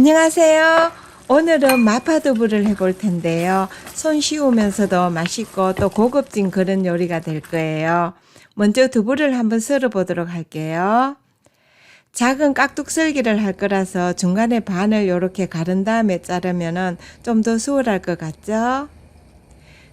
안녕하세요. 오늘은 마파두부를 해볼 텐데요. 손쉬우면서도 맛있고 또 고급진 그런 요리가 될 거예요. 먼저 두부를 한번 썰어 보도록 할게요. 작은 깍둑썰기를 할 거라서 중간에 반을 이렇게 가른 다음에 자르면 좀 더 수월할 것 같죠?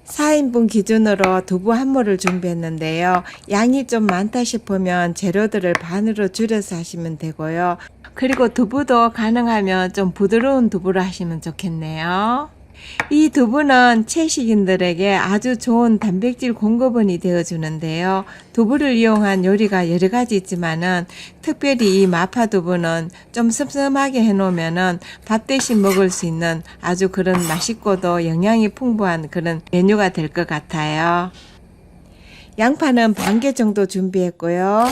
4인분 기준으로 두부 한 모를 준비했는데요. 양이 좀 많다 싶으면 재료들을 반으로 줄여서 하시면 되고요. 그리고 두부도 가능하면 좀 부드러운 두부를 하시면 좋겠네요. 이 두부는 채식인들에게 아주 좋은 단백질 공급원이 되어주는데요. 두부를 이용한 요리가 여러 가지 있지만은 특별히 이 마파두부는 좀 슴슴하게 해놓으면은 밥 대신 먹을 수 있는 아주 그런 맛있고도 영양이 풍부한 그런 메뉴가 될 것 같아요. 양파는 반 개 정도 준비했고요.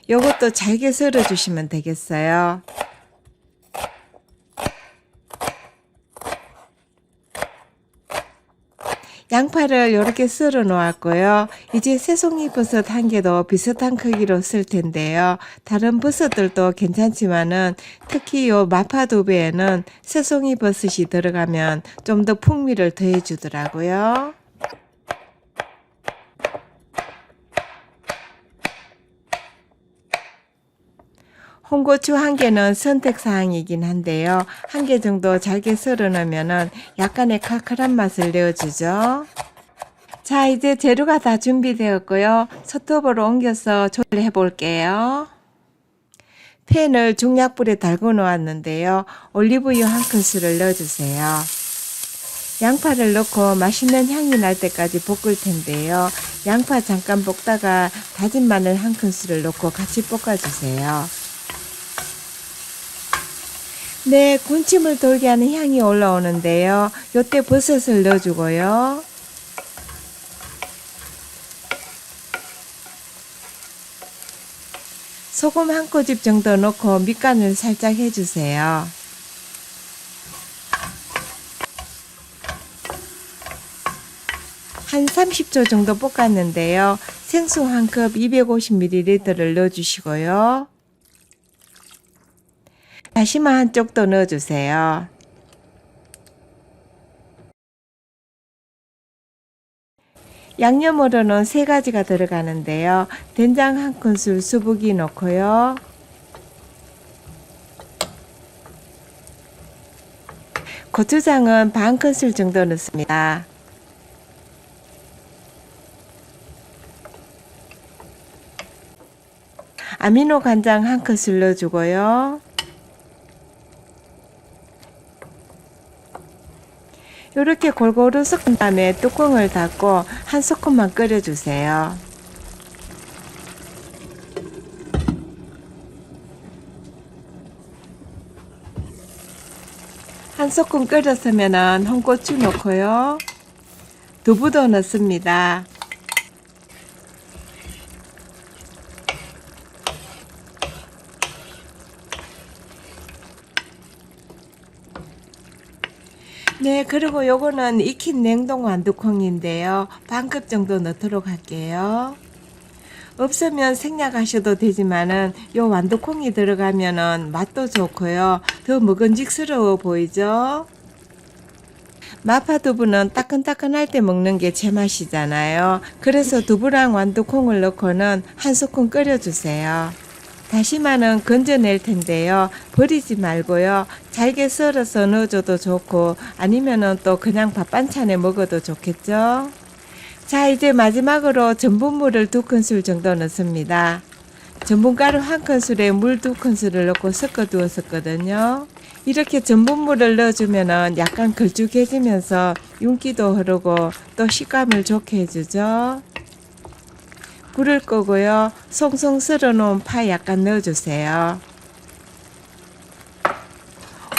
요것도 잘게 썰어 주시면 되겠어요. 양파를 이렇게 썰어 놓았고요. 이제 새송이 버섯 한 개도 비슷한 크기로 쓸 텐데요. 다른 버섯들도 괜찮지만은 특히 요 마파두부에는 새송이 버섯이 들어가면 좀 더 풍미를 더해 주더라고요. 홍고추 한 개는 선택사항이긴 한데요. 한 개 정도 잘게 썰어 놓으면 약간의 칼칼한 맛을 내어주죠. 자, 이제 재료가 다 준비되었고요. 스톱으로 옮겨서 조리해 볼게요. 팬을 중약불에 달궈 놓았는데요. 올리브유 한 큰술을 넣어주세요. 양파를 넣고 맛있는 향이 날 때까지 볶을 텐데요. 양파 잠깐 볶다가 다진 마늘 한 큰술을 넣고 같이 볶아주세요. 네, 군침을 돌게 하는 향이 올라오는데요. 요때 버섯을 넣어주고요. 소금 한 꼬집 정도 넣고 밑간을 살짝 해주세요. 한 30초 정도 볶았는데요. 생수 한 컵 250ml를 넣어주시고요. 다시마 한 쪽도 넣어주세요. 양념으로는 3가지가 들어가는데요. 된장 한 큰술 수북이 넣고요. 고추장은 반 큰술 정도 넣습니다. 아미노 간장 한 큰술 넣어주고요. 이렇게 골고루 섞은 다음에 뚜껑을 닫고 한 소끔만 끓여주세요. 한 소끔 끓였으면 홍고추 넣고요. 두부도 넣습니다. 네, 그리고 요거는 익힌 냉동 완두콩인데요. 반컵 정도 넣도록 할게요. 없으면 생략하셔도 되지만은 요 완두콩이 들어가면은 맛도 좋고요. 더 먹음직스러워 보이죠? 마파두부는 따끈따끈할 때 먹는 게 제맛이잖아요. 그래서 두부랑 완두콩을 넣고는 한 소끔 끓여주세요. 다시마는 건져낼 텐데요. 버리지 말고요. 잘게 썰어서 넣어줘도 좋고 아니면은 또 그냥 밥 반찬에 먹어도 좋겠죠. 자, 이제 마지막으로 전분물을 2큰술 정도 넣습니다. 전분가루 1큰술에 물 2큰술을 넣고 섞어 두었었거든요. 이렇게 전분물을 넣어주면은 약간 걸쭉해지면서 윤기도 흐르고 또 식감을 좋게 해주죠. 불을 끄고요. 송송 썰어 놓은 파 약간 넣어주세요.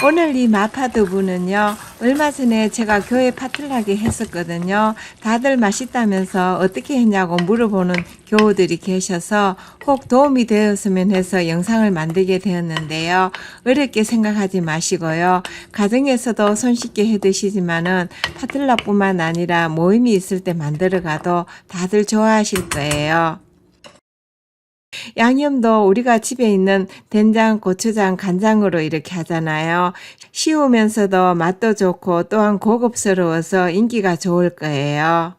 오늘 이 마파두부는요. 얼마 전에 제가 교회 파틀나게 했었거든요. 다들 맛있다면서 어떻게 했냐고 물어보는 교우들이 계셔서 혹 도움이 되었으면 해서 영상을 만들게 되었는데요. 어렵게 생각하지 마시고요. 가정에서도 손쉽게 해 드시지만은 파틀나뿐만 아니라 모임이 있을 때 만들어 가도 다들 좋아하실 거예요. 양념도 우리가 집에 있는 된장, 고추장, 간장으로 이렇게 하잖아요. 쉬우면서도 맛도 좋고 또한 고급스러워서 인기가 좋을 거예요.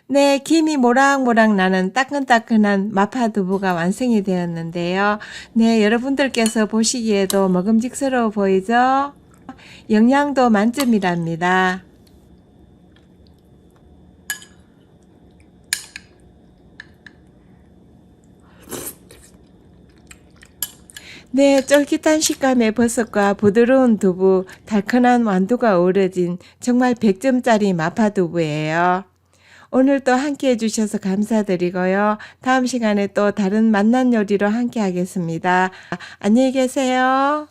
네, 김이 모락모락 나는 따끈따끈한 마파두부가 완성이 되었는데요. 네, 여러분들께서 보시기에도 먹음직스러워 보이죠? 영양도 만점이랍니다. 네, 쫄깃한 식감의 버섯과 부드러운 두부, 달큰한 완두가 어우러진 정말 100점짜리 마파두부예요. 오늘 또 함께 해주셔서 감사드리고요. 다음 시간에 또 다른 맛난 요리로 함께 하겠습니다. 안녕히 계세요.